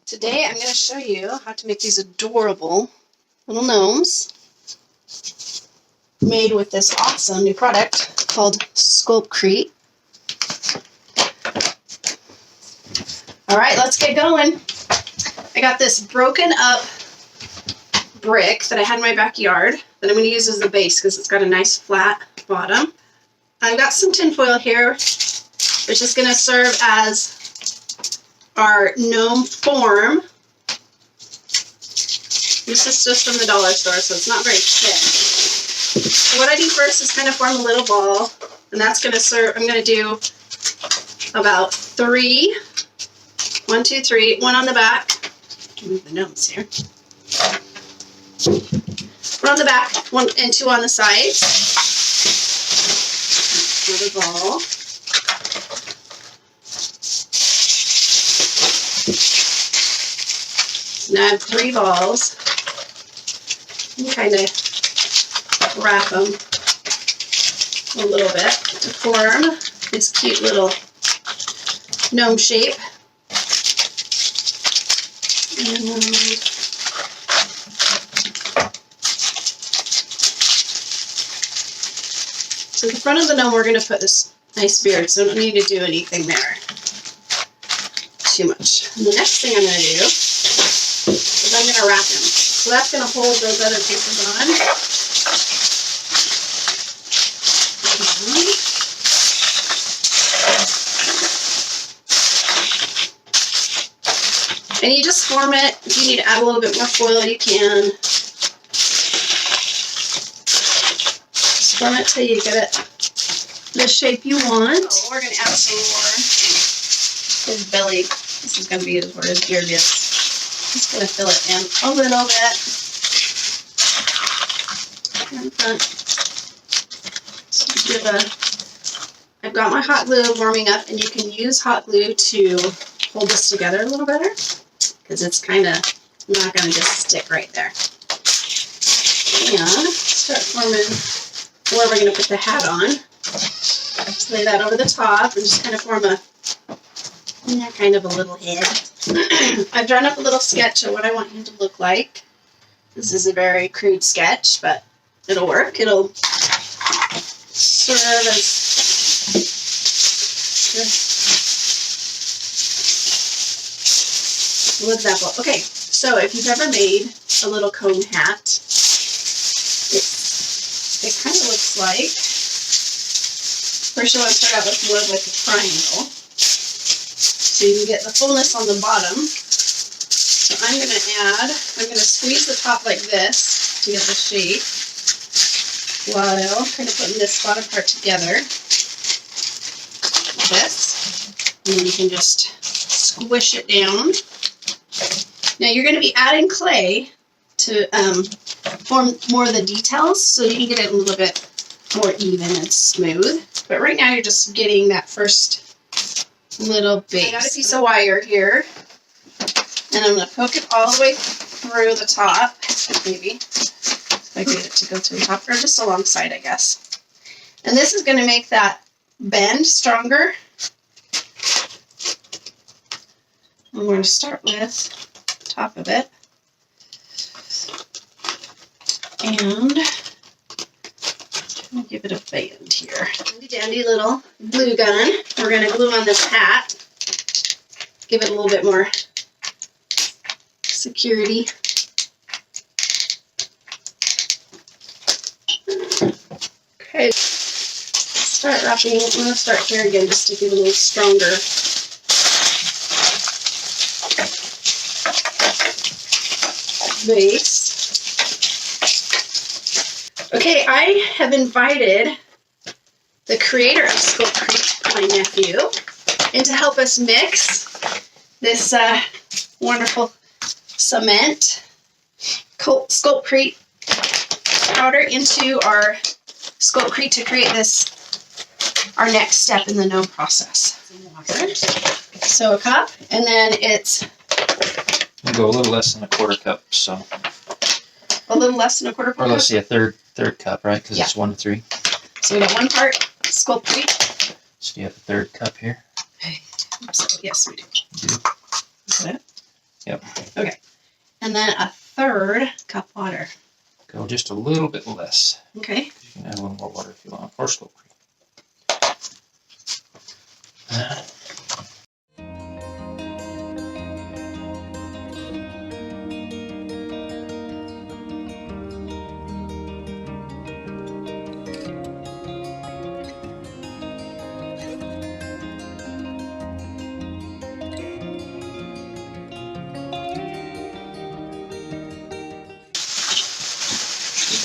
Today I'm going to show you how to make these adorable little gnomes made with this awesome new product called SculptCrete. Alright, let's get going. I got this broken up brick that I had in my backyard that I'm going to use as the base because it's got a nice flat bottom. I've got some tin foil here, which is going to serve as our gnome form. This is just from the dollar store, so it's not very thick. So what I do first is kind of form a little ball, and that's going to serve, I'm going to do about 3. 1, 2, 3, 1 on the back. Move the gnomes here. 1 on the back, 1 and 2 on the sides. Another ball. Now I have 3 balls. And kind of wrap them a little bit to form this cute little gnome shape. So the front of the gnome, we're going to put this nice beard, so I don't need to do anything there too much. And the next thing I'm going to do is I'm going to wrap him. So that's going to hold those other pieces on. And you just form it. If you need to add a little bit more foil, you can. Just form it till you get it the shape you want. Oh, we're going to add some more. His belly. This is going to be where his beard is. Just going to fill it in a little bit. So I've got my hot glue warming up, and you can use hot glue to hold this together a little better because it's kind of not going to just stick right there. And start forming where we're going to put the hat on. Just lay that over the top and just kind of form a kind of a little head. I've drawn up a little sketch of what I want him to look like. This is a very crude sketch, but it'll work. It'll serve as what's that book? Okay, so if you've ever made a little cone hat, it kind of looks like, first you want to start out with wood with a triangle, so you can get the fullness on the bottom. So I'm going to squeeze the top like this to get the shape, while kind of putting this bottom part together, like this, and then you can just squish it down. Now you're going to be adding clay to form more of the details, so you can get it a little bit more even and smooth. But right now you're just getting that first little base. I got a piece of wire here, and I'm going to poke it all the way through the top, maybe, if I get it to go through the top, or just alongside, I guess. And this is going to make that bend stronger. I'm going to start with the top of it. And I'll give it a bend here. Handy dandy little glue gun. We're going to glue on this hat. Give it a little bit more security. Okay. Start wrapping. I'm going to start here again just to give it a little stronger. Base. Okay, I have invited the creator of SculptCrete, my nephew, in to help us mix this wonderful cement SculptCrete powder into our SculptCrete to create this, our next step in the gnome process. Water. So a cup, and then it's I'll go a little less than a quarter cup, so. A little less than a quarter cup? Or let's see, a third cup, right? Because it's 1 to 3. So we got 1 part SculptCrete. So you have a third cup here? Yes, we do. You do? Is that it? Yep. Okay. And then a 1/3 cup water. Go just a little bit less. Okay. You can add a little more water if you want, or SculptCrete.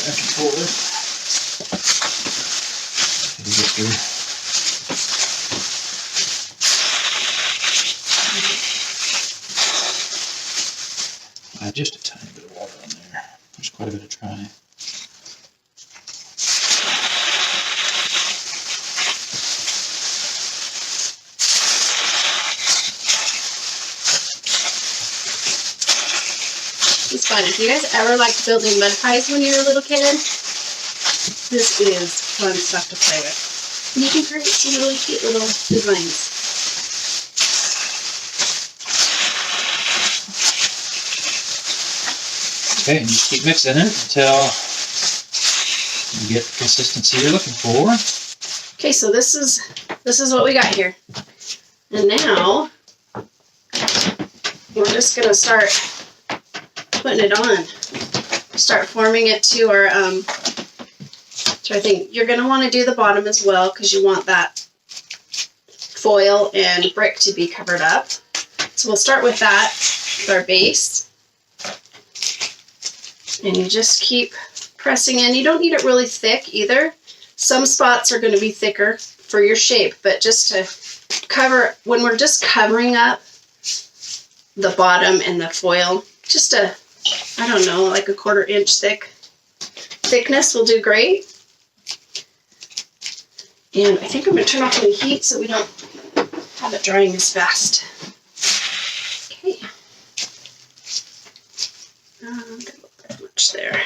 Back and forth. You get your just a tiny bit of water on there. There's quite a bit of trying. It's fun. If you guys ever liked building mud pies when you were a little kid, this is fun stuff to play with. And you can create some really cute little designs. Okay, and just keep mixing it until you get the consistency you're looking for. Okay, so this is what we got here. And now we're just gonna start putting it on. Start forming it to our so I think you're gonna want to do the bottom as well because you want that foil and brick to be covered up. So we'll start with that, with our base. And you just keep pressing in. You don't need it really thick either. Some spots are going to be thicker for your shape, but just to cover, when we're just covering up the bottom and the foil, just a, I don't know, like a 1/4 inch thickness will do great. And I think I'm going to turn off the heat so we don't have it drying as fast. Okay. Much there.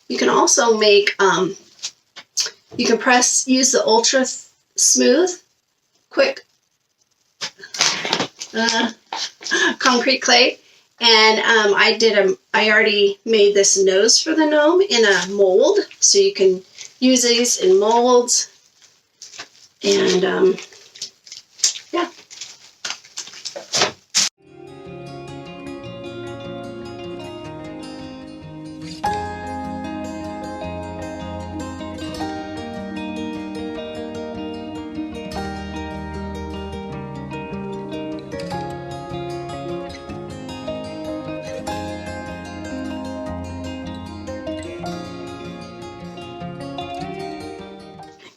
You can also make, you can use the ultra smooth, quick concrete clay. And I already made this nose for the gnome in a mold, so you can use these in molds. And yeah.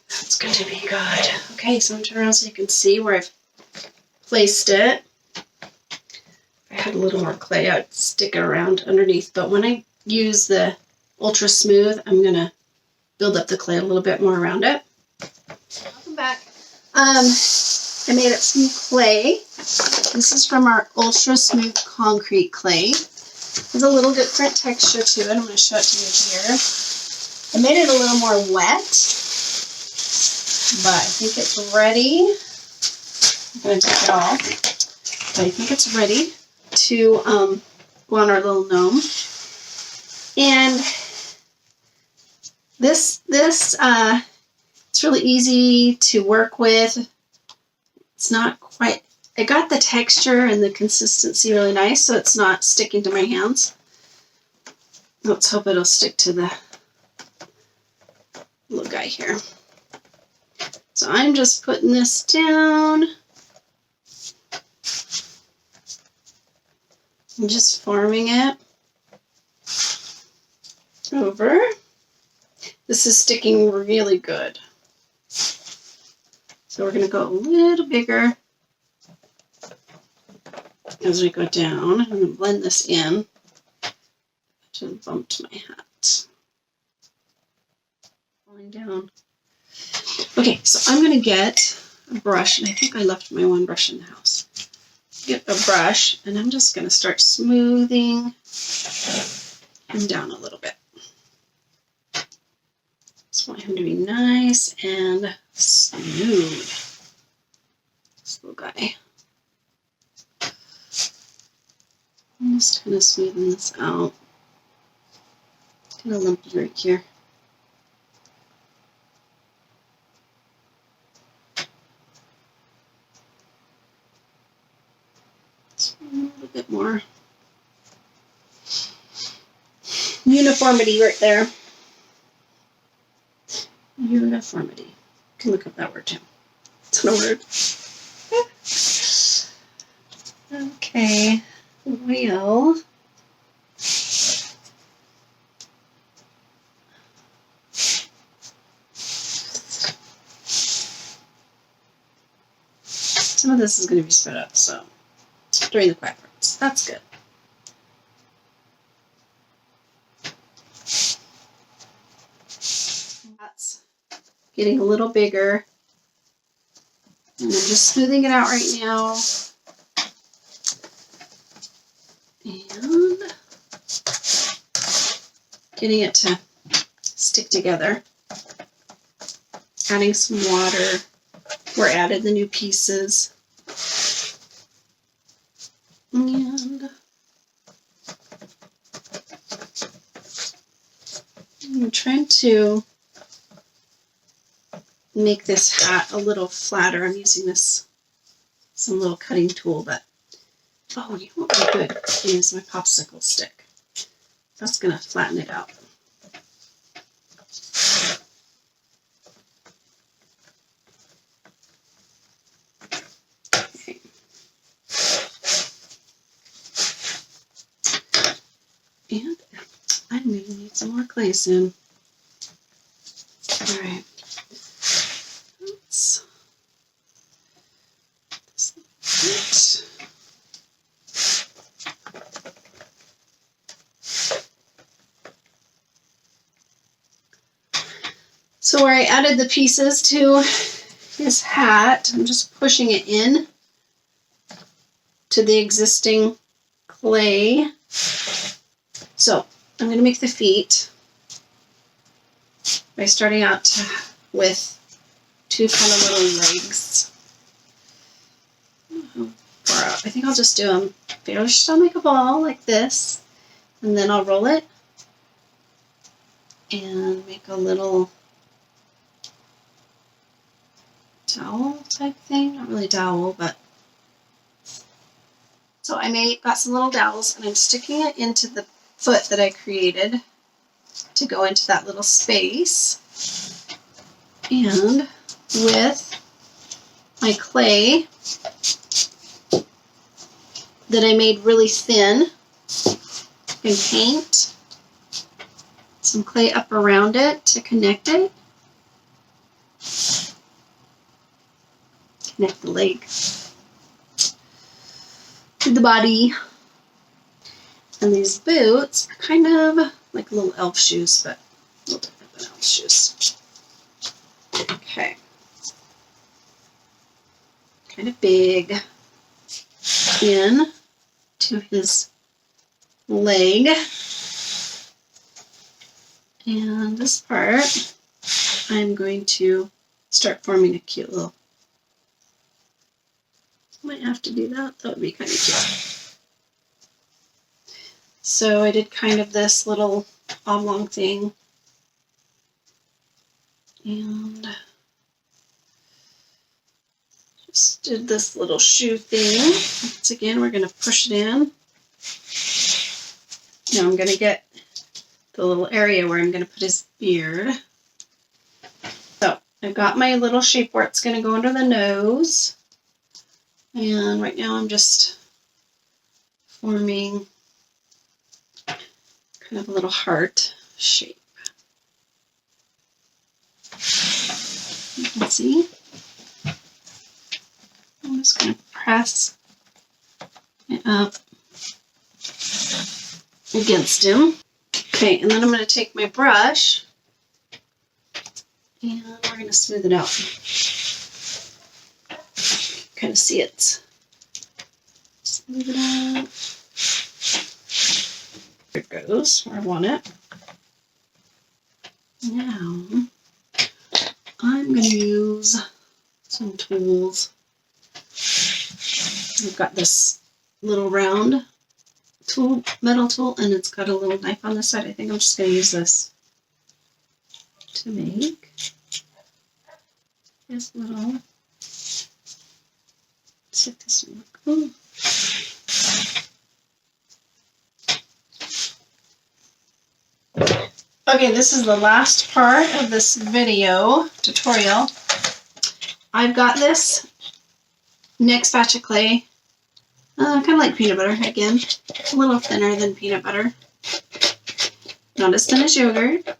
It's going to be good. Okay, so I'm turning around so you can see where I've placed it. If I had a little more clay, I'd stick it around underneath. But when I use the ultra smooth, I'm going to build up the clay a little bit more around it. Welcome back. I made up some clay. This is from our ultra smooth concrete clay. There's a little different texture to it. I'm going to show it to you here. I made it a little more wet. But I think it's ready. I'm going to take it off. But I think it's ready to go on our little gnome. And this it's really easy to work with. It's not quite, I got the texture and the consistency really nice, so it's not sticking to my hands. Let's hope it'll stick to the little guy here. So I'm just putting this down. I'm just forming it over. This is sticking really good. So we're going to go a little bigger as we go down. I'm going to blend this in. I should have bumped my hat. Falling down. Okay, so I'm going to get a brush, and I think I left my one brush in the house. Get a brush, and I'm just going to start smoothing him down a little bit. Just want him to be nice and smooth. This little guy. I'm just kind of smoothing this out. Kind of lumpy right here. Just a little bit more uniformity right there. Uniformity. You can look up that word too. It's not a word. Okay. Well. Some of this is going to be sped up, so during the quiet parts. That's good. That's getting a little bigger. And I'm just smoothing it out right now. And getting it to stick together. Adding some water. We're added the new pieces. And I'm trying to make this hat a little flatter. I'm using some little cutting tool, but oh, you know what would be good is my popsicle stick. That's gonna flatten it out. Okay. And I'm gonna need some more clay soon. All right. Oops. So where I added the pieces to his hat, I'm just pushing it in to the existing clay. So I'm going to make the feet by starting out with two kind of little legs. I think I'll just do them. First I'll make a ball like this, and then I'll roll it and make a little dowel type thing. Not really dowel, but so I got some little dowels, and I'm sticking it into the foot that I created to go into that little space. And with my clay that I made really thin, I can paint some clay up around it to connect it. Connect the leg to the body. And these boots are kind of like little elf shoes, but a little different than elf shoes. Okay. Kind of big in to his leg. And this part, I'm going to start forming a cute little. Might have to do that. That would be kind of cute. So I did kind of this little oblong thing. And just did this little shoe thing. Once again, we're going to push it in. Now I'm going to get the little area where I'm going to put his beard. So I've got my little shape where it's going to go under the nose. And right now I'm just forming kind of a little heart shape. You can see. I'm just going to press it up against him. Okay, and then I'm going to take my brush and we're going to smooth it out. Kind of see it. Smooth it out. There it goes, where I want it. Now, going to use some tools. I've got this little round tool, metal tool, and it's got a little knife on the side. I think I'm just going to use this to make this little, see if this will look cool. Okay, this is the last part of this video tutorial. I've got this next batch of clay, kind of like peanut butter again, a little thinner than peanut butter, not as thin as yogurt.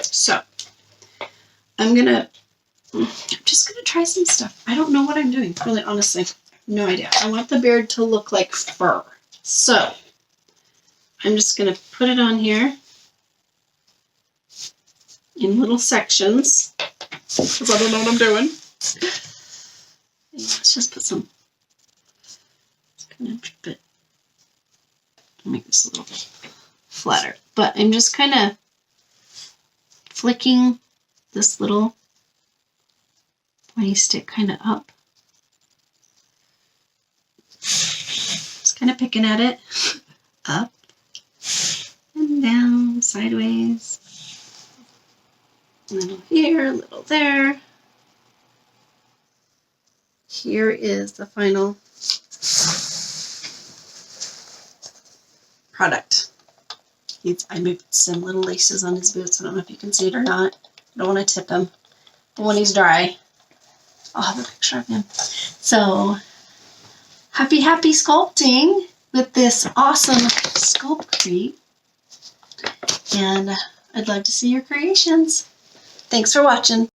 So I'm just gonna try some stuff. I don't know what I'm doing, really, honestly, no idea. I want the beard to look like fur, so I'm just gonna put it on here in little sections, because I don't know what I'm doing. Let's just put some, it's kind of drip it, make this a little flatter. But I'm just kind of flicking this little pointy stick kind of up. Just kind of picking at it, up and down, sideways. A little here, a little there. Here is the final product. I moved some little laces on his boots. I don't know if you can see it or not. I don't want to tip him. But when he's dry, I'll have a picture of him. So, happy sculpting with this awesome SculptCrete. And I'd love to see your creations. Thanks for watching.